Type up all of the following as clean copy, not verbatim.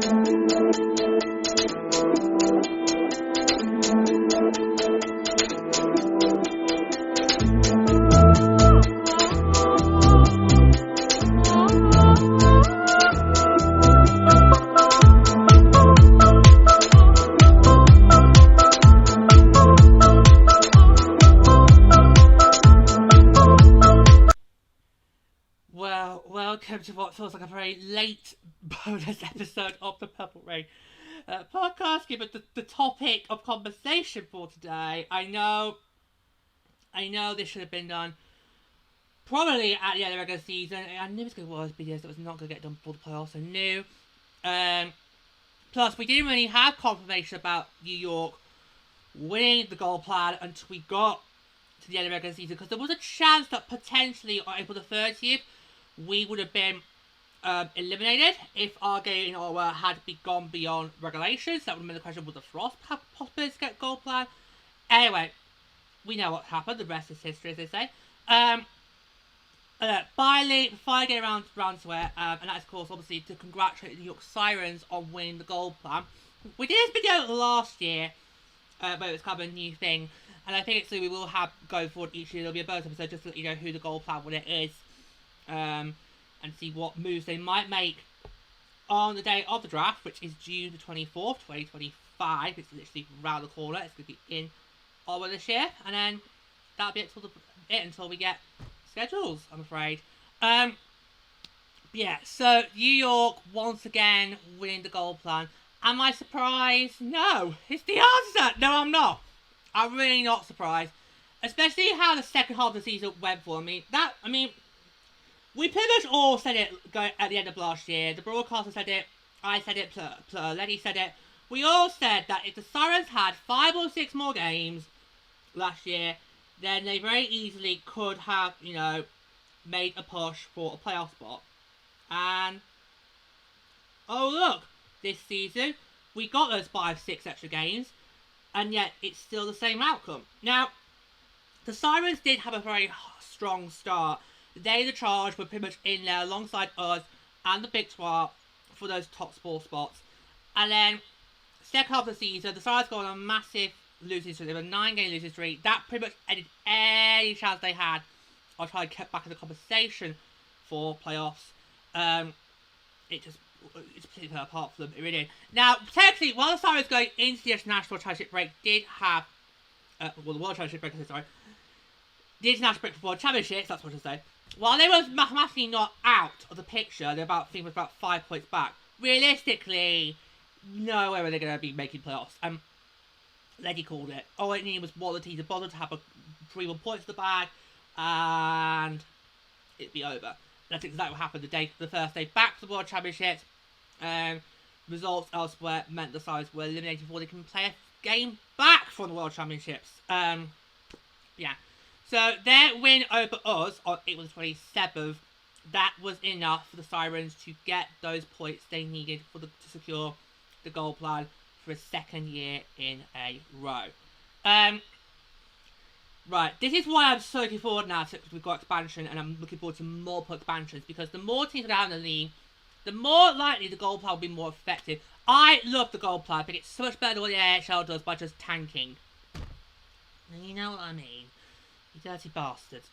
Welcome to what feels like a very late bonus episode of the Purple Rain podcast. Given the topic of conversation for today, I know this should have been done probably at the end of the regular season. I knew it was going to be one of those videos that was not going to get done before the playoffs. I knew. Plus, we didn't really have confirmation about New York winning the goal plan until we got to the end of the regular season, because there was a chance that potentially on April the 30th we would have been eliminated if our game in Ottawa had gone beyond regulations. That would have been the question: would the Frost have possibilities to get goal plan? Anyway, we know what happened. The rest is history, as they say. Finally, get around to it, and that's of course obviously to congratulate the York Sirens on winning the goal plan. We did this video last year, but it was kind of a new thing, and I think we will have going forward each year. There'll be a bonus episode just to let you know who the goal plan winner is. And see what moves they might make on the day of the draft, which is June the 24th, 2025. It's literally around the corner. It's going to be in Ottawa this year, and then that'll be until we get schedules, I'm afraid. Yeah, so New York once again winning the goal plan. Am I surprised? No, it's the answer. No, I'm not. I'm really not surprised, especially how the second half of the season went for. We pretty much all said it at the end of last year. The broadcaster said it, I said it, Lenny said it. We all said that if the Sirens had 5 or 6 more games last year, then they very easily could have, made a push for a playoff spot. And, oh look, this season, we got those 5-6 extra games, and yet it's still the same outcome. Now, the Sirens did have a very strong start. They, the Charge, were pretty much in there alongside us and the Big 12 for those top 4 spots. And then, second half of the season, the Sirens got on a massive losing streak. They were a 9-game losing streak. That pretty much ended any chance they had of trying to get back in the conversation for playoffs. It's completely fell apart for them. It really did. Now, technically, while the Sirens going into the International Championship break did have... the World Championship break, sorry. The International break for World Championships, that's what I say. While they were mathematically not out of the picture, they're about 5 points back. Realistically, no way were they going to be making playoffs. Leddy called it. All it needed was one of the teams to bother to have 3-1 points in the bag, and it'd be over. That's exactly what happened the first day back to the World Championships. Results elsewhere meant the Sirens were eliminated before they can play a game back from the World Championships. Yeah. So their win over us on April the 27th, that was enough for the Sirens to get those points they needed to secure the goal plan for a second year in a row. Right, this is why I'm so looking forward now to we've got expansion, and I'm looking forward to multiple expansions, because the more teams we have in the league, the more likely the goal plan will be more effective. I love the goal plan, but it's so much better than what the AHL does by just tanking. And you know what I mean. You dirty bastards.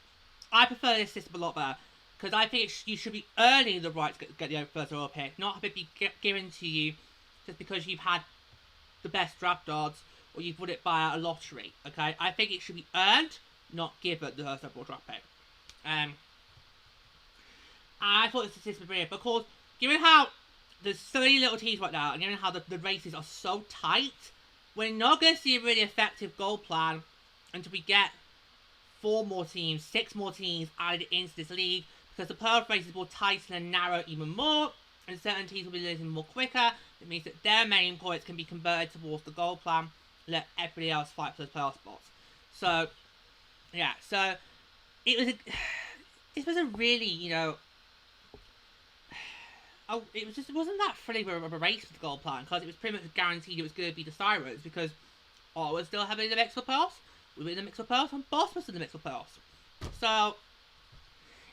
I prefer this system a lot better, because I think you should be earning the right to get the first overall pick, not have it be given to you just because you've had the best draft odds or you've won it by a lottery. Okay, I think it should be earned, not given the first overall draft pick. I thought this system was brilliant, but of course, given how there's so many little teams right now, and given how the races are so tight, we're not going to see a really effective goal plan until we get 4 more teams, 6 more teams added into this league, because the playoff races will tighten and narrow even more, and certain teams will be losing more quicker. It means that their main points can be converted towards the goal plan, let everybody else fight for those playoff spots. So, yeah, so it was a really, it wasn't that thrilling of a race for the goal plan, because it was pretty much guaranteed it was going to be the Sirens, because Ottawa was still having the mix for playoffs, we were in the mix for playoffs, and Boston was in the mix for playoffs. So,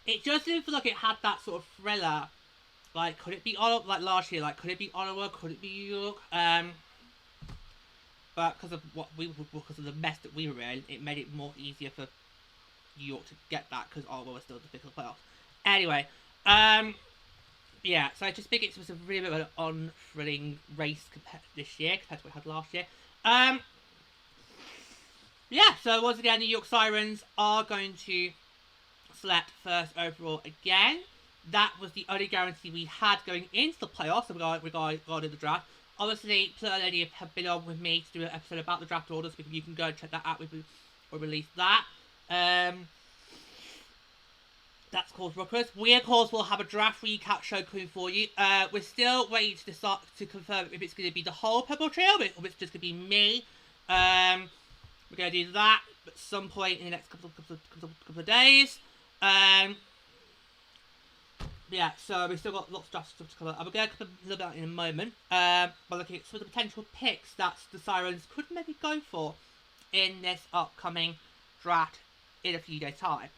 it just didn't feel like it had that sort of thriller Like, could it be Ottawa? Like last year, like, could it be Ottawa? Could it be York? But because of the mess that we were in, it made it more easier for York to get that because Ottawa was still the fifth of the playoffs. Anyway, yeah. So I just think it was a really bit of an unthrilling race this year compared to what we had last year. Yeah. So once again, the York Sirens are going to select first overall again. That was the only guarantee we had going into the playoffs regarding the draft. Obviously, Plur Lady have been on with me to do an episode about the draft orders. You can go and check that out. We'll release that. That's called Ruckers. We, of course, will have a draft recap show coming for you. We're still waiting to decide to confirm if it's going to be the whole Purple Trio or if it's just going to be me. We're going to do that at some point in the next couple of days. Yeah, so we've still got lots of stuff to cover. We're going to cover a little bit in a moment. But looking at some of the potential picks that the Sirens could maybe go for in this upcoming draft in a few days' time.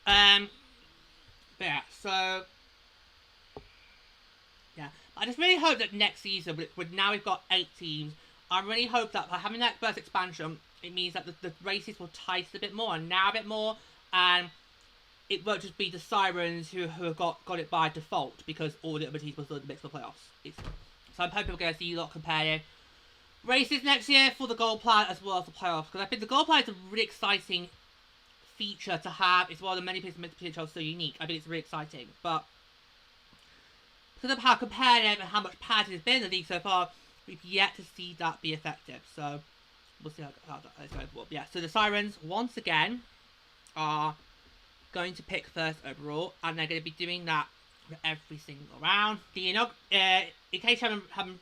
But yeah, so yeah, I just really hope that next season, now we've got 8 teams, I really hope that by having that first expansion, it means that the races will tighten a bit more and narrow a bit more, and it won't just be the Sirens who have got it by default because all the other teams will still in the mix for playoffs. So I'm hoping we're going to see a lot comparing races next year for the gold plan as well as the playoffs, because I think the gold plan is a really exciting feature to have. It's one of the many pieces that make the PWHL so unique. I think it's really exciting, but because of how competitive and how much padding has been in the league so far, we've yet to see that be effective. So we'll see how that's going forward. Yeah, so the Sirens once again are going to pick first overall, and they're going to be doing that for every single round. In case you haven't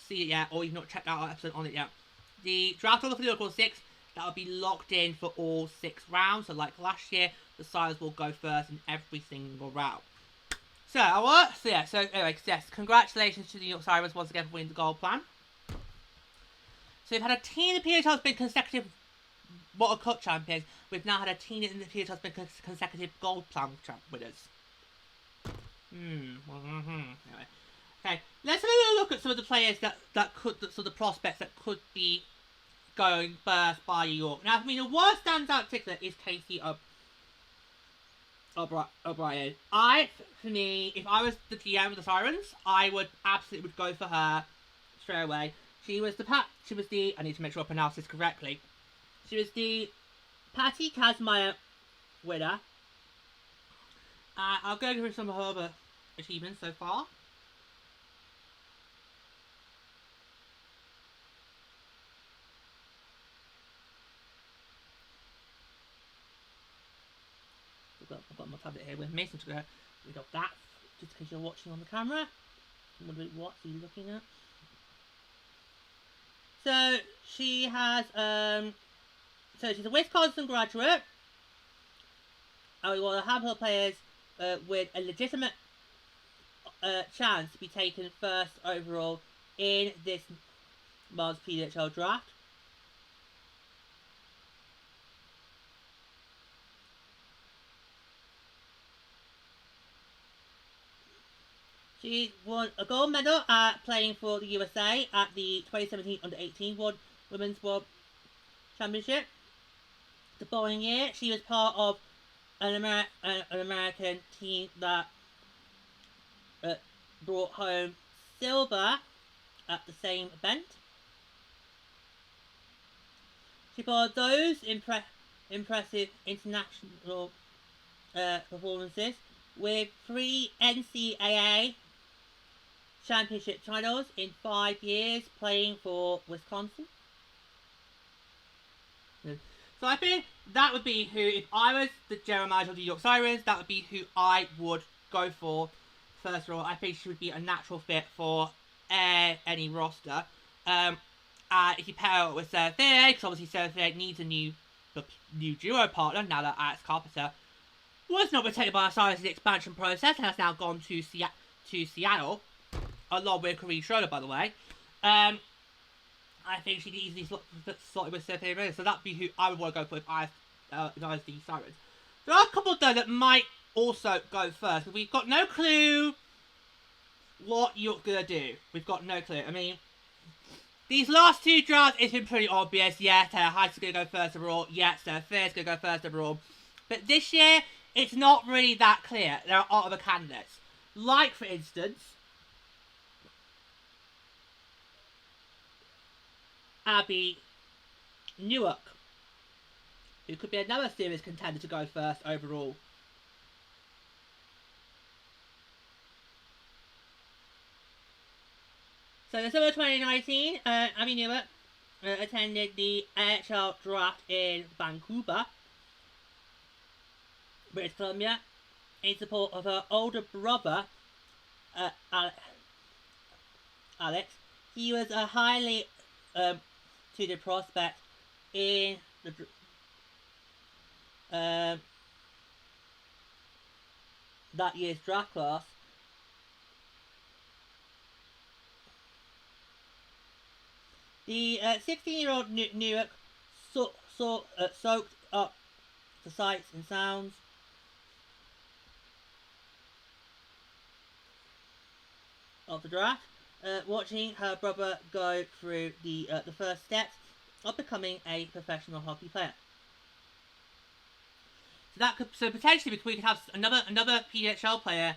seen it yet, or you've not checked out our episode on it yet, the draft order for the Oracle 6, that will be locked in for all 6 rounds. So like last year, the Sirens will go first in every single round. So anyway, yes, congratulations to the New York Sirens once again for winning the gold plan. So we've had a team in the PHL has been consecutive World Cup champions. We've now had a team in the PHL has been consecutive gold plan winners. Anyway. Okay, let's have a look at some of the players the prospects that could be going first by York. Now, for me, the worst standout tickler is Casey O'Brien. For me, if I was the GM of the Sirens, I would absolutely go for her straight away. She was the, I need to make sure I pronounce this correctly. She was the Patty Kazmaier winner. I'll go through some of her other achievements so far. I've got my tablet here with me, so I'm just going to read off that, just in case you're watching on the camera. I'm wondering what are you looking at. So, she has, so she's a Wisconsin graduate. We want to have her players with a legitimate chance to be taken first overall in this month's PWHL draft. She won a gold medal at playing for the USA at the 2017 Under-18 Women's World Championship. The following year, she was part of an American team that brought home silver at the same event. She followed those impressive international performances with 3 NCAA championship titles in 5 years playing for Wisconsin. So I think that would be who, if I was the general manager of the York Sirens, that would be who I would go for first of all. I think she would be a natural fit for any roster. If you pair it with Sarah Fier, because obviously Sarah Fier needs a new duo partner now that Alex Carpenter was not protected by the Sirens in the expansion process and has now gone to Seattle, along with Karine Schroeder, by the way. I think she could easily slot with Sarah Fier, so that'd be who I would want to go for if I was the Sirens. There are a couple though that might also go first. We've got no clue what you're gonna do. We've got no clue. I mean, these last two drafts, it's been pretty obvious. Yes, Heights is gonna go first overall. Yes, Fair's gonna go first overall. But this year, it's not really that clear. There are other candidates. Like, for instance, Abby Newark, who could be another serious contender to go first overall. So, in summer 2019, Abby Newark attended the AHL draft in Vancouver, British Columbia, in support of her older brother, Alex. He was a highly suited prospect in the that year's draft class. The 16-year-old Newark soaked up the sights and sounds of the draft, watching her brother go through the first steps of becoming a professional hockey player. So potentially we could have another PWHL player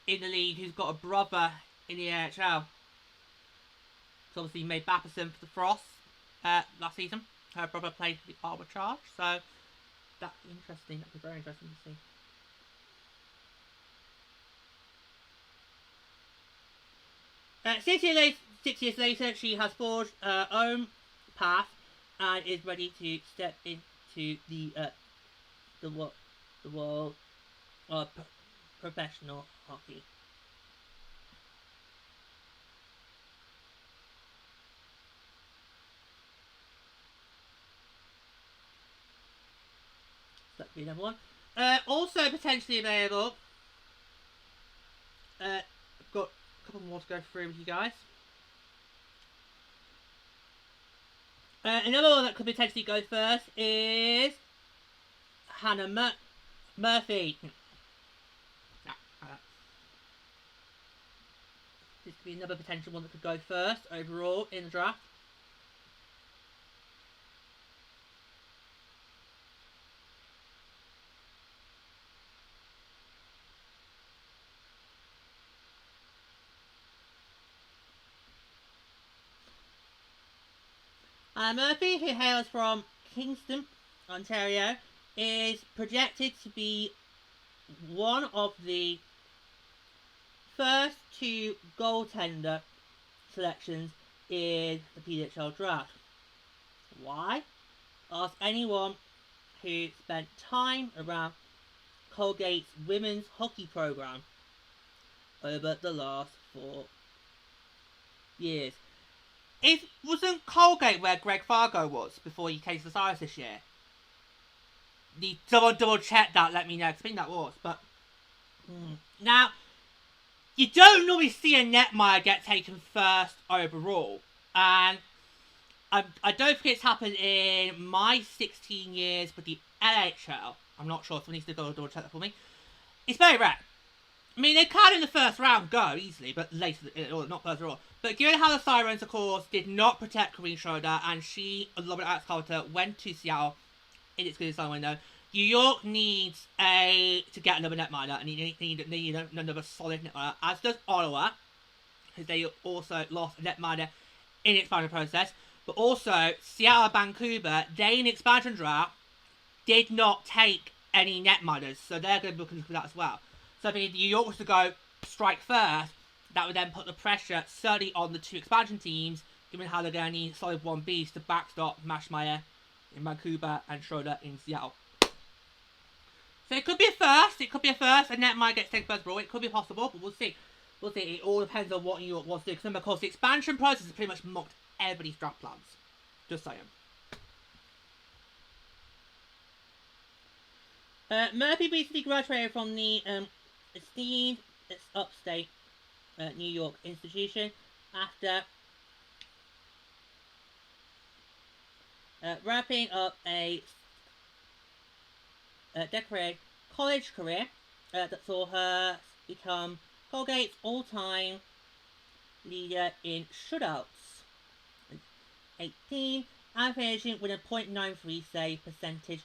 in the league who's got a brother in the AHL. So obviously May Bapperson for the Frost last season. Her brother played for the Arbitrage, so that's interesting. That'd be very interesting to see. 6 years later, she has forged her own path and is ready to step into the world of professional hockey. That'd be another one. Also potentially available. I've got a couple more to go through with you guys. Another one that could potentially go first is Hannah Murphy. This could be another potential one that could go first overall in the draft. Murphy, who hails from Kingston, Ontario, is projected to be one of the first two goaltender selections in the PWHL draft. Why? Ask anyone who spent time around Colgate's women's hockey program over the last 4 years. It wasn't Colgate where Greg Fargo was before he came to the Sirens this year. The double check that, let me know, because I think that was. But now, you don't normally see a netminder get taken first overall, and I don't think it's happened in my 16 years with the LHL. I'm not sure if someone needs to double check that for me. It's very rare. I mean, they can in the first round go easily, but later, or not first overall. But given how the Sirens, of course, did not protect Corinne Schroeder, and she, along with Alex Carter, went to Seattle in its good design window, New York needs to get another netminder, and they need another solid netminder, as does Ottawa, because they also lost a netminder in the expansion process. But also, Seattle and Vancouver, they in the expansion draft did not take any netminders, so they're going to be looking for that as well. So if New York was to go strike first, that would then put the pressure certainly on the two expansion teams, given how they're going to need solid 1Bs to backstop Maschmeyer in Vancouver and Schroeder in Seattle. So it could be a first, and netminder gets taken first overall. It could be possible, but we'll see. It all depends on what New York wants to do. Because of course, the expansion process has pretty much mocked everybody's draft plans. Just saying. Murphy recently graduated from the esteemed upstate New York institution after wrapping up a decorated college career that saw her become Colgate's all-time leader in shutouts, 18, and finishing with a .93 save percentage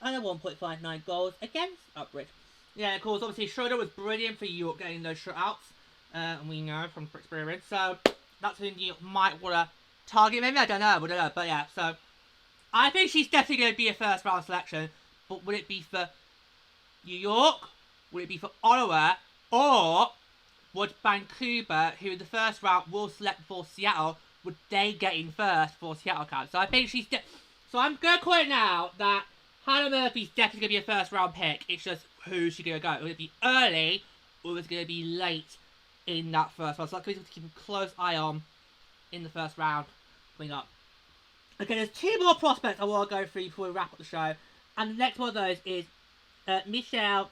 and a 1.59 goals against Uxbridge. Yeah, of course, obviously Schroeder was brilliant for York getting those shutouts, and we know from experience. So that's who you might want to target. Maybe I don't know, but yeah. So I think she's definitely going to be a first round selection. But would it be for New York? Would it be for Ottawa? Or would Vancouver, who in the first round will select for Seattle, would they get in first for Seattle camp? So I think she's... So I'm going to call it now that Hannah Murphy's definitely going to be a first round pick. It's just who's she going to go? Will it be early or is it going to be late in that first round? So that's going to keep a close eye on in the first round coming up. Okay, there's two more prospects I want to go through before we wrap up the show. And the next one of those is Michelle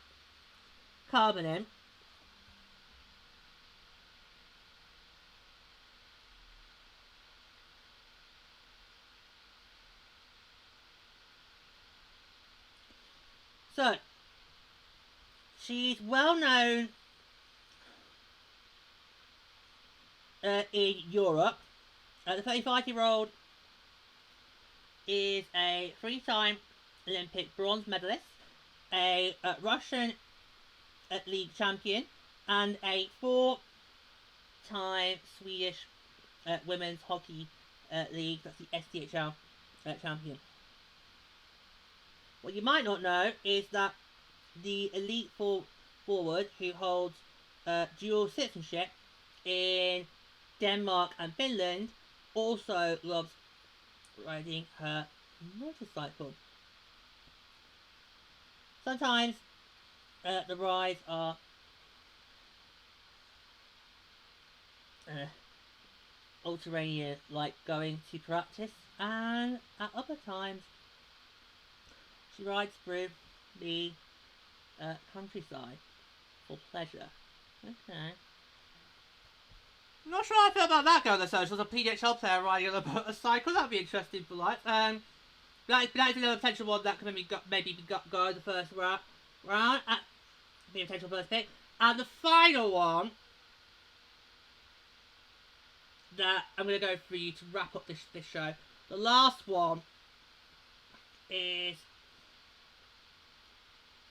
Carbonin. So, she's well known in Europe. The 35-year-old is a three-time Olympic bronze medalist, a Russian league champion, and a four-time Swedish women's hockey league, that's the SDHL champion. What you might not know is that the elite forward who holds dual citizenship in Denmark and Finland also loves riding her motorcycle. Sometimes the rides are all-terrain, like going to practice, and at other times she rides through the countryside for pleasure. Okay. I'm not sure how I feel about that going on the socials. A PWHL player riding on a motorcycle. That'd be interesting for life. That is another potential one that could maybe go in the first round. Be a potential first pick. And the final one that I'm going to go for you to wrap up this show. The last one is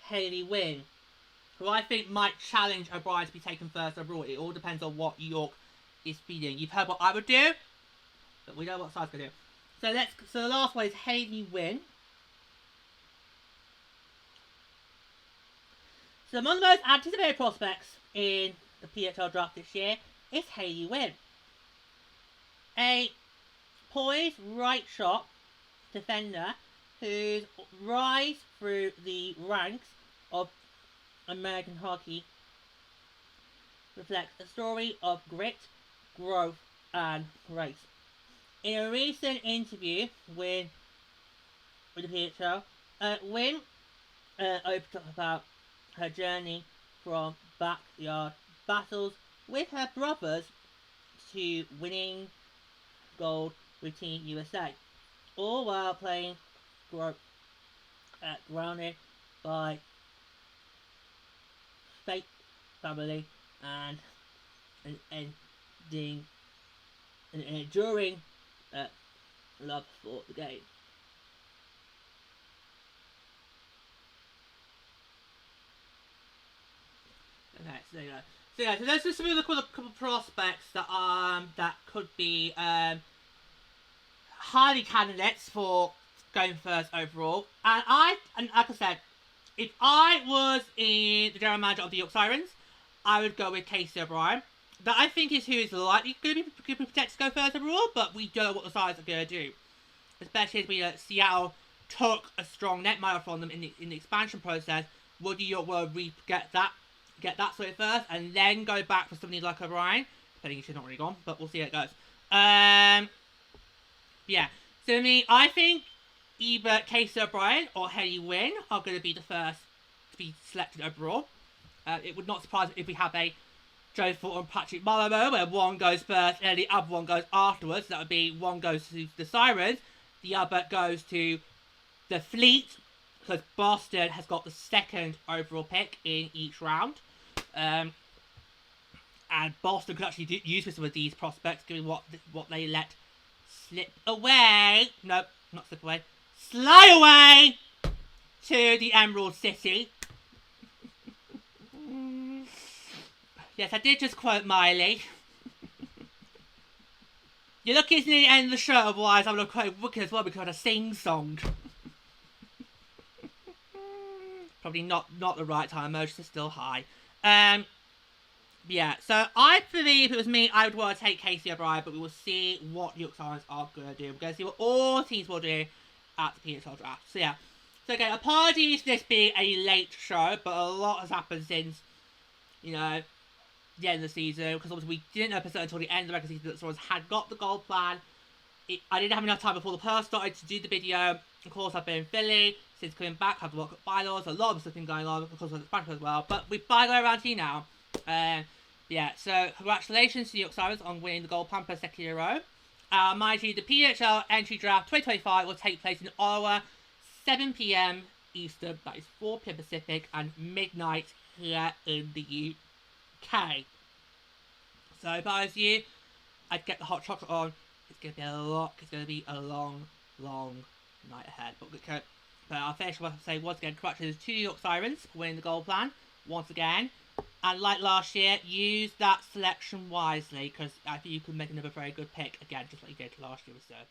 Hayley Wynn, who I think might challenge O'Brien to be taken first overall. It all depends on what York is feeding. You've heard what I would do, but we know what side's going to do. So the last one is Hayley Wynn. So among the most anticipated prospects in the PWHL draft this year is Hayley Wynn, a poised right shot defender whose rise through the ranks of American hockey reflects a story of grit, growth, and grace. In a recent interview with the PWHL, Wynn opened up about her journey from backyard battles with her brothers to winning gold with Team USA, all while playing grounded by faith, family, and an enduring love for the game. Okay, so there you go. So let's just move a couple of prospects that could be highly candidates for going first overall. And like I said, if I was in the general manager of the York Sirens, I would go with Casey O'Brien. That I think is who is likely going to be protected to go first overall, but we don't know what the Sirens are going to do. Especially as Seattle took a strong net mile from them in the expansion process. Would New York will get that sorted first, and then go back for somebody like O'Brien? Depending if she's not really gone, but we'll see how it goes. Yeah. So I think either Casey O'Brien or Hayley Wynn are going to be the first to be selected overall. It would not surprise me if we have a Joe Fulton and Patrick Malamo, where one goes first and the other one goes afterwards. That would be one goes to the Sirens, the other goes to the Fleet, because Boston has got the second overall pick in each round. And Boston could actually use some of these prospects, given what they let slip away. Nope, not slip away. Slide away to the Emerald City. Yes, I did just quote Miley. You're lucky it's near the end of the show, otherwise I would have quoted Wicked as well because I had a sing-song. Probably not the right time, emotions are still high. Yeah, so I believe if it was me, I would want to take Casey O'Brien, but we will see what York Sirens are going to do. We're going to see what all teams will do at the PWHL draft. So yeah. So again, apologies for this being a late show, but a lot has happened since, you know, the end of the season, because obviously we didn't know episode until the end of the regular season that Sirens had got the goal plan. I didn't have enough time before the post started to do the video. Of course, I've been in Philly since coming back. I've worked at bylaws, a lot of stuff been going on, of course, with the Spanish as well. But we're by go around here now. Yeah, so congratulations to the York Sirens on winning the gold plan for a second year in a row. Mind you, the PWHL entry draft 2025 will take place in Ottawa, 7 PM Eastern, that is 4 PM Pacific, and midnight here in the UK. So if I was you, I'd get the hot chocolate on. It's going to be a long night ahead. But I'll finish with say once again, congratulations to the York Sirens for winning the gold plan once again. And like last year, use that selection wisely, because I think you can make another very good pick again, just like you did last year with Surf.